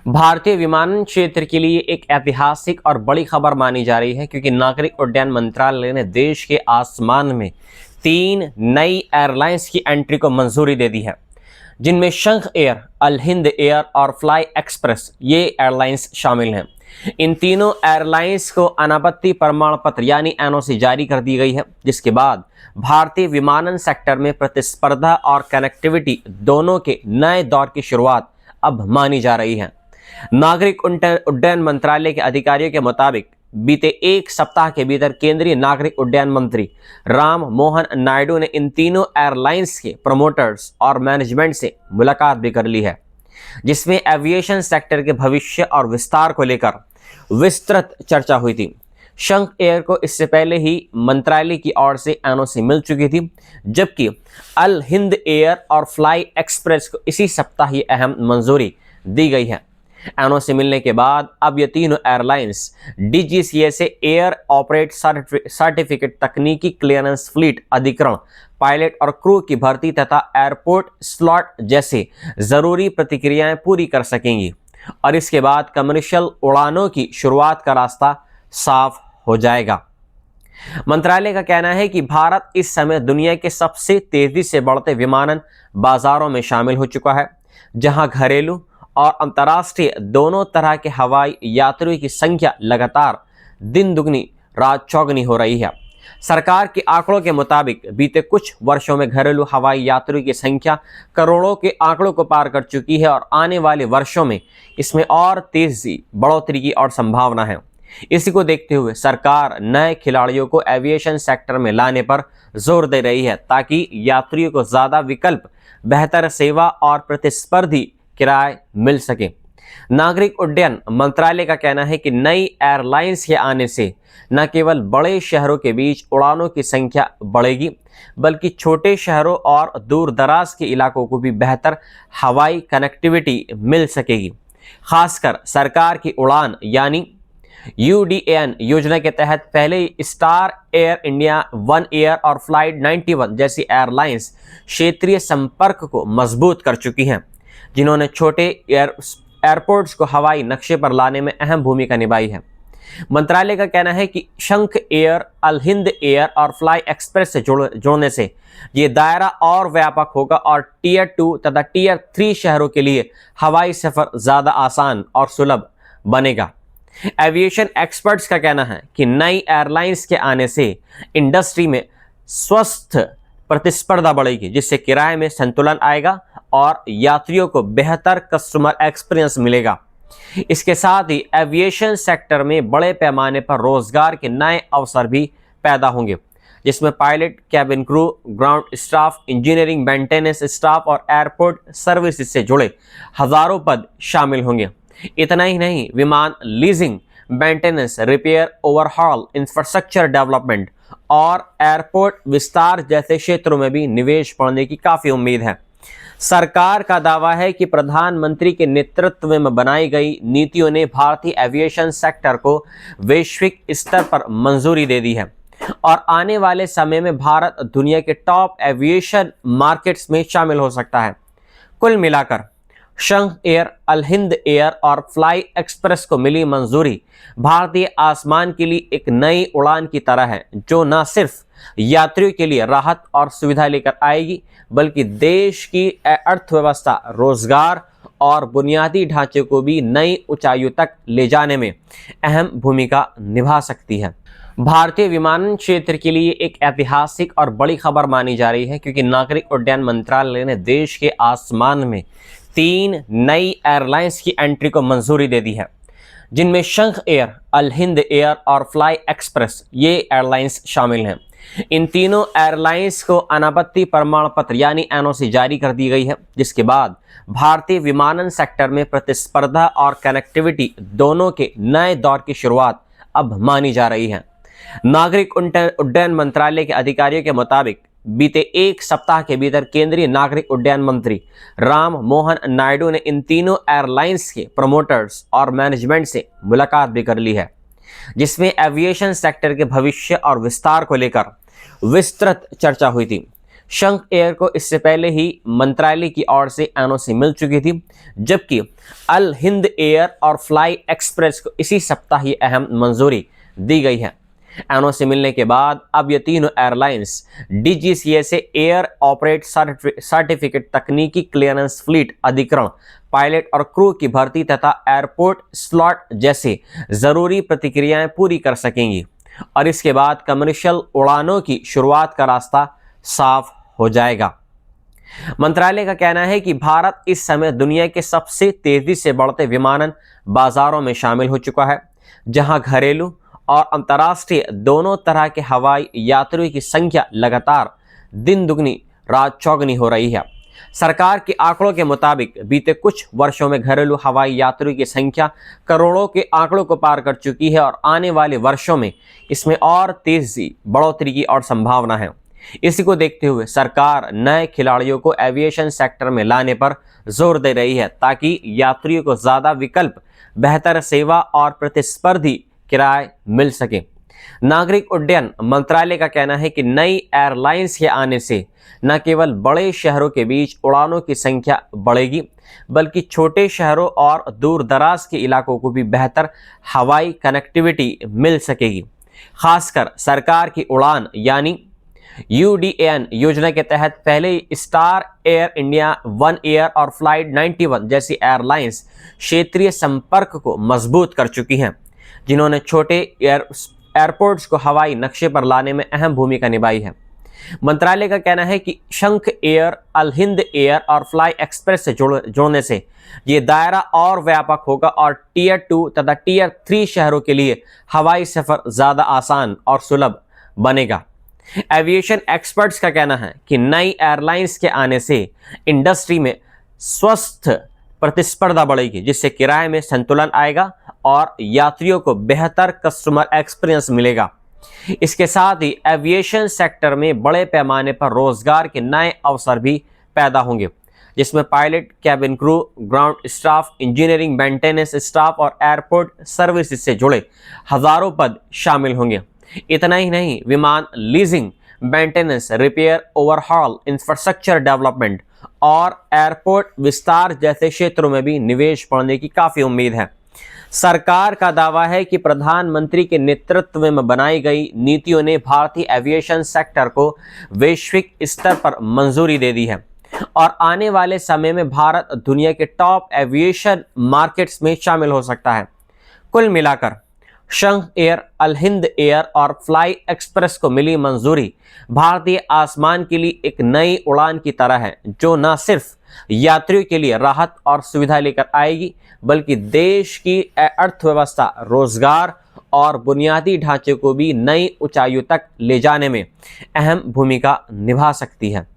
भारतीय विमानन क्षेत्र के लिए एक ऐतिहासिक और बड़ी खबर मानी जा रही है, क्योंकि नागरिक उड्डयन मंत्रालय ने देश के आसमान में 3 नई एयरलाइंस की एंट्री को मंजूरी दे दी है, जिनमें शंख एयर, अल हिंद एयर और फ्लाई एक्सप्रेस ये एयरलाइंस शामिल हैं। इन तीनों एयरलाइंस को अनापत्ति प्रमाण पत्र यानी एनओसी जारी कर दी गई है, जिसके बाद भारतीय विमानन सेक्टर में प्रतिस्पर्धा और कनेक्टिविटी दोनों के नए दौर की शुरुआत अब मानी जा रही है। नागरिक उड्डयन मंत्रालय के अधिकारियों के मुताबिक बीते एक सप्ताह के भीतर केंद्रीय नागरिक उड्डयन मंत्री राम मोहन नायडू ने इन तीनों एयरलाइंस के प्रमोटर्स और मैनेजमेंट से मुलाकात भी कर ली है, जिसमें एविएशन सेक्टर के भविष्य और विस्तार को लेकर विस्तृत चर्चा हुई थी। शंख एयर को इससे पहले ही मंत्रालय की ओर से एनओसी मिल चुकी थी, जबकि अल हिंद एयर और फ्लाई एक्सप्रेस को इसी सप्ताह ही अहम मंजूरी दी गई है। एनओसी मिलने के बाद अब ये तीनों एयरलाइंस डीजीसीए से एयर ऑपरेट सर्टिफिकेट, तकनीकी क्लियरेंस, फ्लीट अधिग्रहण, पायलट और क्रू की भर्ती तथा एयरपोर्ट स्लॉट जैसे जरूरी प्रक्रियाएं पूरी कर सकेंगी और इसके बाद कमर्शियल उड़ानों की शुरुआत का रास्ता साफ हो जाएगा। मंत्रालय का कहना है कि भारत इस समय दुनिया के सबसे तेजी से बढ़ते विमानन बाजारों में शामिल हो चुका है, जहां घरेलू और अंतर्राष्ट्रीय दोनों तरह के हवाई यात्रियों की संख्या लगातार दिन दुगनी रात चौगुनी हो रही है। सरकार के आंकड़ों के मुताबिक बीते कुछ वर्षों में घरेलू हवाई यात्रियों की संख्या करोड़ों के आंकड़ों को पार कर चुकी है और आने वाले वर्षों में इसमें और तेजी बढ़ोतरी की और संभावना है। इसी को देखते हुए सरकार नए खिलाड़ियों को एविएशन सेक्टर में लाने पर जोर दे रही है, ताकि यात्रियों को ज्यादा विकल्प, बेहतर सेवा और प्रतिस्पर्धी किराए मिल सके। नागरिक उड्डयन मंत्रालय का कहना है कि नई एयरलाइंस के आने से न केवल बड़े शहरों के बीच उड़ानों की संख्या बढ़ेगी, बल्कि छोटे शहरों और दूर दराज के इलाकों को भी बेहतर हवाई कनेक्टिविटी मिल सकेगी। खासकर सरकार की उड़ान यानी यूडीएन योजना के तहत पहले ही star air, India one air और फ्लाइट 91 जैसी एयरलाइंस क्षेत्रीय संपर्क को मजबूत कर चुकी हैं, जिन्होंने छोटे एयरपोर्ट्स को हवाई नक्शे पर लाने में अहम भूमिका निभाई है। मंत्रालय का कहना है कि शंख एयर, अल हिंद एयर और फ्लाई एक्सप्रेस से जोड़ने से ये दायरा और व्यापक होगा और टीयर 2 तथा टीयर 3 शहरों के लिए हवाई सफर ज्यादा आसान और सुलभ बनेगा। एविएशन एक्सपर्ट्स का कहना है कि नई एयरलाइंस के आने से इंडस्ट्री में स्वस्थ प्रतिस्पर्धा बढ़ेगी, जिससे किराए में संतुलन आएगा और यात्रियों को बेहतर कस्टमर एक्सपीरियंस मिलेगा। इसके साथ ही एविएशन सेक्टर में बड़े पैमाने पर रोजगार के नए अवसर भी पैदा होंगे, जिसमें pilot, cabin crew, ground staff, engineering, maintenance staff और एयरपोर्ट सर्विसेज से जुड़े हजारों पद शामिल होंगे। इतना ही नहीं, विमान leasing, maintenance, repair, overhaul, infrastructure development और एयरपोर्ट विस्तार जैसे क्षेत्रों में भी निवेश बढ़ने की काफी उम्मीद है। सरकार का दावा है कि प्रधानमंत्री के नेतृत्व में बनाई गई नीतियों ने भारतीय एविएशन सेक्टर को वैश्विक स्तर पर मंजूरी दे दी है और आने वाले समय में भारत दुनिया के टॉप एविएशन मार्केट्स में शामिल हो सकता है। कुल मिलाकर शंख एयर, अल हिंद एयर और फ्लाई एक्सप्रेस को मिली मंजूरी भारतीय आसमान के लिए एक नई उड़ान की तरह है, जो न सिर्फ यात्रियों के लिए राहत और सुविधा लेकर आएगी, बल्कि देश की अर्थव्यवस्था, रोजगार और बुनियादी ढांचे को भी नई ऊंचाइयों तक ले जाने में अहम भूमिका निभा सकती है। भारतीय विमानन क्षेत्र के लिए एक ऐतिहासिक और बड़ी खबर मानी जा रही है, क्योंकि नागरिक उड्डयन मंत्रालय ने देश के आसमान में 3 नई एयरलाइंस की एंट्री को मंजूरी दे दी है, जिनमें शंख एयर, अल हिंद एयर और फ्लाई एक्सप्रेस ये एयरलाइंस शामिल हैं। इन तीनों एयरलाइंस को अनापत्ति प्रमाण पत्र यानी एनओसी जारी कर दी गई है, जिसके बाद भारतीय विमानन सेक्टर में प्रतिस्पर्धा और कनेक्टिविटी दोनों के नए दौर की शुरुआत अब मानी जा रही है। नागरिक उड्डयन मंत्रालय के अधिकारियों के मुताबिक बीते एक सप्ताह के भीतर केंद्रीय नागरिक उड्डयन मंत्री राम मोहन नायडू ने इन तीनों एयरलाइंस के प्रमोटर्स और मैनेजमेंट से मुलाकात भी कर ली है, जिसमें एविएशन सेक्टर के भविष्य और विस्तार को लेकर विस्तृत चर्चा हुई थी। शंख एयर को इससे पहले ही मंत्रालय की ओर से एनओसी मिल चुकी थी, जबकि अल हिंद एयर और फ्लाई एक्सप्रेस को इसी सप्ताह ही अहम मंजूरी दी गई है। एनओसी मिलने के बाद अब ये तीनों एयरलाइंस डीजीसीए से एयर ऑपरेट सर्टिफिकेट, तकनीकी क्लियरेंस, फ्लीट अधिग्रहण, पायलट और क्रू की भर्ती तथा एयरपोर्ट स्लॉट जैसे जरूरी प्रक्रियाएं पूरी कर सकेंगी और इसके बाद कमर्शियल उड़ानों की शुरुआत का रास्ता साफ हो जाएगा। मंत्रालय का कहना है कि भारत इस समय दुनिया के सबसे तेजी से बढ़ते विमानन बाजारों में शामिल हो चुका है, जहां घरेलू और अंतर्राष्ट्रीय दोनों तरह के हवाई यात्रियों की संख्या लगातार दिन दुगनी रात चौगुनी हो रही है। सरकार के आंकड़ों के मुताबिक बीते कुछ वर्षों में घरेलू हवाई यात्रियों की संख्या करोड़ों के आंकड़ों को पार कर चुकी है और आने वाले वर्षों में इसमें और तेजी बढ़ोतरी की और संभावना है। इसी को देखते हुए सरकार नए खिलाड़ियों को एविएशन सेक्टर में लाने पर जोर दे रही है, ताकि यात्रियों को ज्यादा विकल्प, बेहतर सेवा और प्रतिस्पर्धी किराए मिल सके। नागरिक उड्डयन मंत्रालय का कहना है कि नई एयरलाइंस के आने से न केवल बड़े शहरों के बीच उड़ानों की संख्या बढ़ेगी, बल्कि छोटे शहरों और दूर दराज के इलाकों को भी बेहतर हवाई कनेक्टिविटी मिल सकेगी। खासकर सरकार की उड़ान यानी UDAN योजना के तहत पहले star air India, one air और फ्लाइट 91 जैसी एयरलाइंस क्षेत्रीय संपर्क को मजबूत कर चुकी हैं, जिन्होंने छोटे एयरपोर्ट्स को हवाई नक्शे पर लाने में अहम भूमिका निभाई है। मंत्रालय का कहना है कि शंख एयर, अल हिंद एयर और फ्लाई एक्सप्रेस से जोड़ने से ये दायरा और व्यापक होगा और टियर 2 तथा टियर 3 शहरों के लिए हवाई सफर ज्यादा आसान और सुलभ बनेगा। एविएशन एक्सपर्ट्स का कहना है कि नई एयरलाइंस के आने से इंडस्ट्री में स्वस्थ प्रतिस्पर्धा बढ़ेगी, जिससे किराए में संतुलन आएगा और यात्रियों को बेहतर कस्टमर एक्सपीरियंस मिलेगा। इसके साथ ही एविएशन सेक्टर में बड़े पैमाने पर रोजगार के नए अवसर भी पैदा होंगे, जिसमें pilot, cabin crew, ground staff, engineering, maintenance staff और एयरपोर्ट सर्विसेज से जुड़े हजारों पद शामिल होंगे। इतना ही नहीं, विमान leasing, maintenance, repair, overhaul, infrastructure development और एयरपोर्ट विस्तार जैसे क्षेत्रों में भी निवेश बढ़ने की काफी उम्मीद है। सरकार का दावा है कि प्रधानमंत्री के नेतृत्व में बनाई गई नीतियों ने भारतीय एविएशन सेक्टर को वैश्विक स्तर पर मंजूरी दे दी है और आने वाले समय में भारत दुनिया के टॉप एविएशन मार्केट्स में शामिल हो सकता है। कुल मिलाकर शंख एयर, अल हिंद एयर और फ्लाई एक्सप्रेस को मिली मंजूरी भारतीय आसमान के लिए एक नई उड़ान की तरह है, जो न सिर्फ यात्रियों के लिए राहत और सुविधा लेकर आएगी, बल्कि देश की अर्थव्यवस्था, रोजगार और बुनियादी ढांचे को भी नई ऊंचाइयों तक ले जाने में अहम भूमिका निभा सकती है।